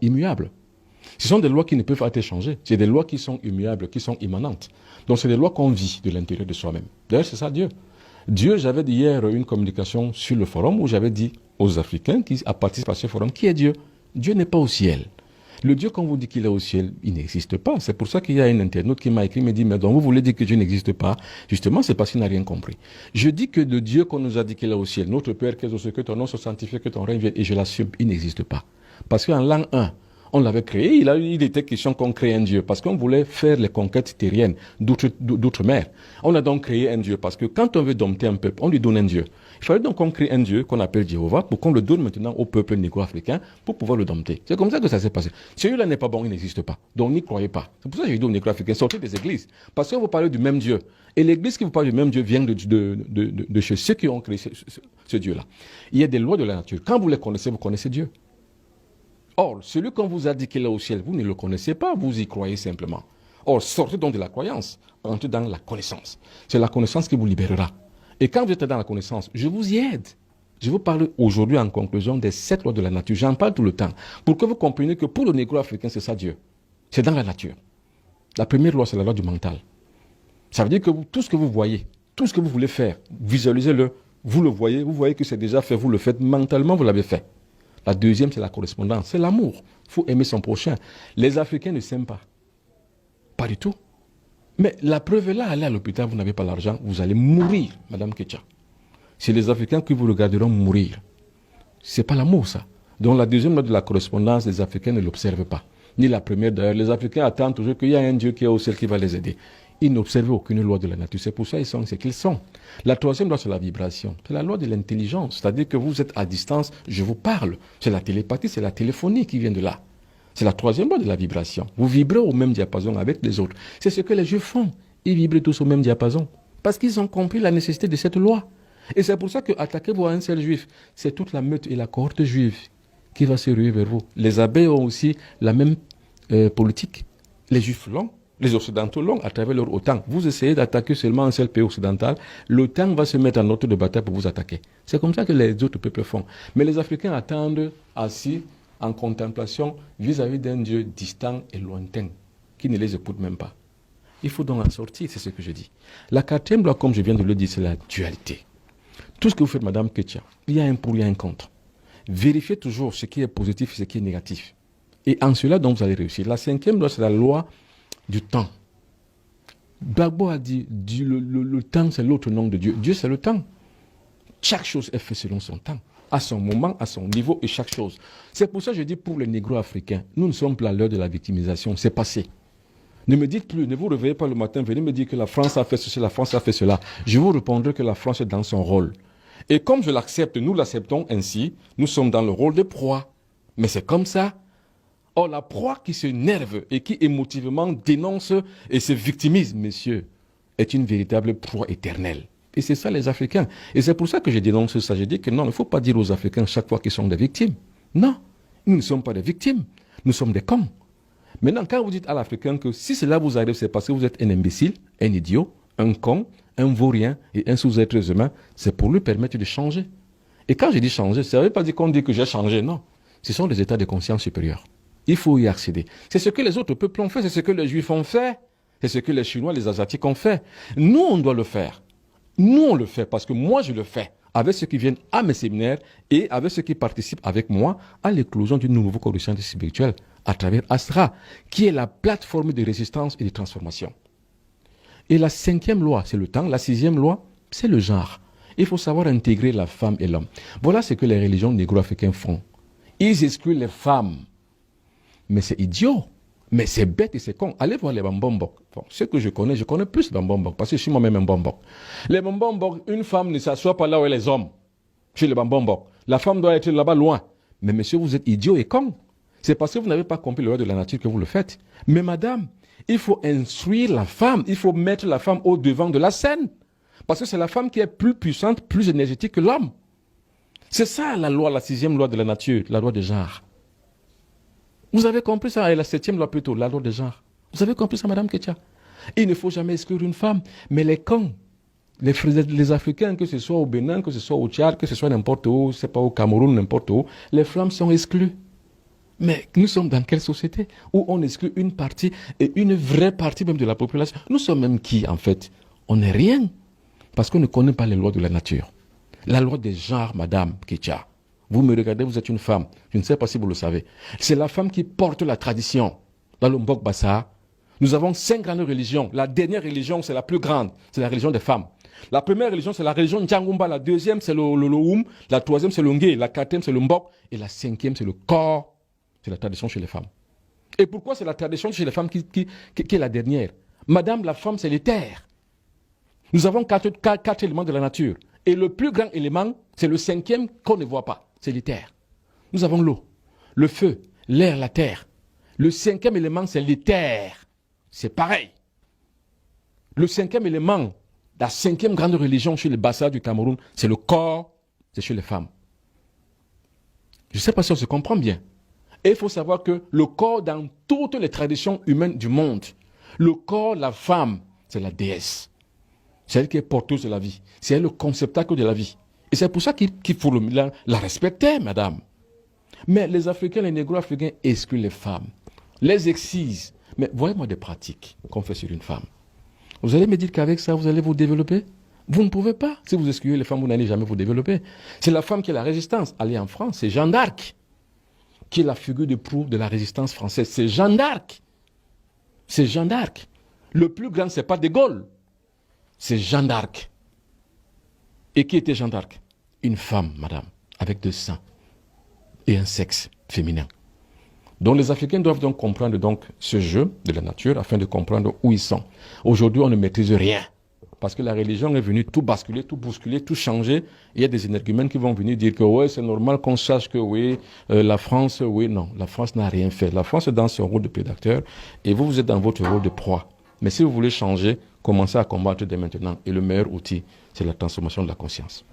immuables. Ce sont des lois qui ne peuvent pas être changées. C'est des lois qui sont immuables, qui sont immanentes. Donc c'est des lois qu'on vit de l'intérieur de soi-même. D'ailleurs, c'est ça Dieu. Dieu, j'avais dit hier une communication sur le forum où j'avais dit aux Africains qui participent à ce forum, qui est Dieu? Dieu n'est pas au ciel. Le Dieu qu'on vous dit qu'il est au ciel, il n'existe pas. C'est pour ça qu'il y a un internaute qui m'a écrit, me dit, mais donc vous voulez dire que Dieu n'existe pas? Justement, c'est parce qu'il n'a rien compris. Je dis que le Dieu qu'on nous a dit qu'il est au ciel, notre Père qui est aux cieux, que ton nom soit sanctifié, que ton règne vienne, et je l'assume, il n'existe pas. Parce qu'en l'an 1, on l'avait créé, il était question qu'on crée un Dieu, parce qu'on voulait faire les conquêtes terriennes d'outre-mer. On a donc créé un Dieu, parce que quand on veut dompter un peuple, on lui donne un Dieu. Il fallait donc qu'on crée un Dieu qu'on appelle Jéhovah, pour qu'on le donne maintenant au peuple négro-africain, pour pouvoir le dompter. C'est comme ça que ça s'est passé. Celui-là n'est pas bon, il n'existe pas. Donc n'y croyez pas. C'est pour ça que j'ai dit aux négro-africains, sortez des églises. Parce qu'on vous parle du même Dieu. Et l'église qui vous parle du même Dieu vient de chez ceux qui ont créé ce Dieu-là. Il y a des lois de la nature. Quand vous les connaissez, vous connaissez Dieu. Or, celui qu'on vous a dit qu'il est au ciel, vous ne le connaissez pas, vous y croyez simplement. Or, sortez donc de la croyance, entrez dans la connaissance. C'est la connaissance qui vous libérera. Et quand vous êtes dans la connaissance, je vous y aide. Je vous parle aujourd'hui en conclusion des 7 lois de la nature. J'en parle tout le temps. Pour que vous compreniez que pour le négro-africain, c'est ça Dieu. C'est dans la nature. La première loi, c'est la loi du mental. Ça veut dire que tout ce que vous voyez, tout ce que vous voulez faire, visualisez-le, vous le voyez, vous voyez que c'est déjà fait, vous le faites, mentalement vous l'avez fait. La deuxième, c'est la correspondance, c'est l'amour. Il faut aimer son prochain. Les Africains ne s'aiment pas. Pas du tout. Mais la preuve est là, allez à l'hôpital, vous n'avez pas l'argent, vous allez mourir, Madame Ketcha. C'est les Africains qui vous regarderont mourir. C'est pas l'amour, ça. Donc la deuxième loi de la correspondance, les Africains ne l'observent pas. Ni la première d'ailleurs. Les Africains attendent toujours qu'il y a un Dieu qui est au ciel qui va les aider. Ils n'observent aucune loi de la nature. C'est pour ça qu'ils sont ce qu'ils sont. La troisième loi, c'est la vibration. C'est la loi de l'intelligence. C'est-à-dire que vous êtes à distance, je vous parle. C'est la télépathie, c'est la téléphonie qui vient de là. C'est la troisième loi de la vibration. Vous vibrez au même diapason avec les autres. C'est ce que les Juifs font. Ils vibrent tous au même diapason. Parce qu'ils ont compris la nécessité de cette loi. Et c'est pour ça que attaquez-vous à un seul Juif. C'est toute la meute et la cohorte juive qui va se ruer vers vous. Les abeilles ont aussi la même politique. Les Juifs l'ont. Les Occidentaux l'ont à travers leur OTAN. Vous essayez d'attaquer seulement un seul pays occidental, l'OTAN va se mettre en ordre de bataille pour vous attaquer. C'est comme ça que les autres peuples font. Mais les Africains attendent assis en contemplation vis-à-vis d'un Dieu distant et lointain, qui ne les écoute même pas. Il faut donc en sortir, c'est ce que je dis. La quatrième loi, comme je viens de le dire, c'est la dualité. Tout ce que vous faites, Madame Ketcha, il y a un pour, il y a un contre. Vérifiez toujours ce qui est positif et ce qui est négatif. Et en cela, donc, vous allez réussir. La cinquième loi, c'est la loi du temps. Gbagbo a dit, le temps c'est l'autre nom de Dieu. Dieu c'est le temps. Chaque chose est faite selon son temps, à son moment, à son niveau et chaque chose. C'est pour ça que je dis pour les négro-africains, nous ne sommes plus à l'heure de la victimisation, c'est passé. Ne me dites plus, ne vous réveillez pas le matin, venez me dire que la France a fait ceci, la France a fait cela. Je vous répondrai que la France est dans son rôle. Et comme je l'accepte, nous l'acceptons ainsi, nous sommes dans le rôle de proie. Mais c'est comme ça. Or, la proie qui se nerve et qui émotivement dénonce et se victimise, messieurs, est une véritable proie éternelle. Et c'est ça les Africains. Et c'est pour ça que je dénonce ça. Je dis que non, il ne faut pas dire aux Africains chaque fois qu'ils sont des victimes. Non, nous ne sommes pas des victimes. Nous sommes des cons. Maintenant, quand vous dites à l'Africain que si cela vous arrive, c'est parce que vous êtes un imbécile, un idiot, un con, un vaurien et un sous-être humain, c'est pour lui permettre de changer. Et quand je dis changer, ça ne veut pas dire qu'on dit que j'ai changé, non. Ce sont des états de conscience supérieurs. Il faut y accéder. C'est ce que les autres peuples ont fait, c'est ce que les Juifs ont fait, c'est ce que les Chinois, les Asiatiques ont fait. Nous, on doit le faire. Nous, on le fait parce que moi, je le fais avec ceux qui viennent à mes séminaires et avec ceux qui participent avec moi à l'éclosion d'une nouvelle corruption spirituelle à travers Astra, qui est la plateforme de résistance et de transformation. Et la cinquième loi, c'est le temps. La sixième loi, c'est le genre. Il faut savoir intégrer la femme et l'homme. Voilà ce que les religions négro-africaines font. Ils excluent les femmes. Mais c'est idiot, mais c'est bête et c'est con. Allez voir les Bambombok. Bon, ce que je connais plus les Bambombok, parce que je suis moi-même un Bambok. Les Bambombok, une femme ne s'assoit pas là où est les hommes. Chez les Bambombok. La femme doit être là-bas loin. Mais monsieur, vous êtes idiot et con. C'est parce que vous n'avez pas compris le loi de la nature que vous le faites. Mais madame, il faut instruire la femme. Il faut mettre la femme au devant de la scène. Parce que c'est la femme qui est plus puissante, plus énergétique que l'homme. C'est ça la loi, la sixième loi de la nature, la loi de genre. Vous avez compris ça, et la septième loi plutôt, la loi de genre. Vous avez compris ça, Madame Ketcha? Il ne faut jamais exclure une femme, mais les cons, les Africains, que ce soit au Bénin, que ce soit au Tchad, que ce soit n'importe où, c'est pas au Cameroun, n'importe où, les femmes sont exclues. Mais nous sommes dans quelle société où on exclut une partie et une vraie partie même de la population? Nous sommes même qui en fait? On n'est rien. Parce qu'on ne connaît pas les lois de la nature. La loi des genres, Madame Ketia. Vous me regardez, vous êtes une femme. Je ne sais pas si vous le savez. C'est la femme qui porte la tradition. Dans le Mbok Bassa, nous avons 5 grandes religions. La dernière religion, c'est la plus grande. C'est la religion des femmes. La première religion, c'est la religion Ndjangumba. La deuxième, c'est le Loum. La troisième, c'est le Ngé. La quatrième, c'est le Mbok. Et la cinquième, c'est le corps. C'est la tradition chez les femmes. Et pourquoi c'est la tradition chez les femmes qui est la dernière? Madame, la femme, c'est l'éther. Nous avons 4 éléments de la nature. Et le plus grand élément, c'est le 5e qu'on ne voit pas. C'est l'éther. Nous avons l'eau, le feu, l'air, la terre. Le 5e élément, c'est l'éther. C'est pareil. Le 5e élément, la 5e grande religion chez les Bassa du Cameroun, c'est le corps, c'est chez les femmes. Je ne sais pas si on se comprend bien. Et il faut savoir que le corps, dans toutes les traditions humaines du monde, le corps, la femme, c'est la déesse. C'est elle qui est porteuse de la vie. C'est elle le conceptacle de la vie. Et c'est pour ça qu'il faut la respecter, madame. Mais les Africains, les négro-africains excluent les femmes, les excisent. Mais voyez-moi des pratiques qu'on fait sur une femme. Vous allez me dire qu'avec ça, vous allez vous développer? Vous ne pouvez pas. Si vous excluez les femmes, vous n'allez jamais vous développer. C'est la femme qui est la résistance. Allez en France, c'est Jeanne d'Arc, qui est la figure de proue de la résistance française. C'est Jeanne d'Arc. C'est Jeanne d'Arc. Le plus grand, ce n'est pas De Gaulle. C'est Jeanne d'Arc. Et qui était Jeanne d'Arc? Une femme, madame, avec 2 seins et un sexe féminin. Donc les Africains doivent donc comprendre donc ce jeu de la nature afin de comprendre où ils sont. Aujourd'hui, on ne maîtrise rien. Parce que la religion est venue tout basculer, tout bousculer, tout changer. Et il y a des énergumènes qui vont venir dire que ouais, c'est normal qu'on sache que oui, la France, oui, non. La France n'a rien fait. La France est dans son rôle de prédateur et vous, vous êtes dans votre rôle de proie. Mais si vous voulez changer, commencez à combattre dès maintenant. Et le meilleur outil, c'est la transformation de la conscience.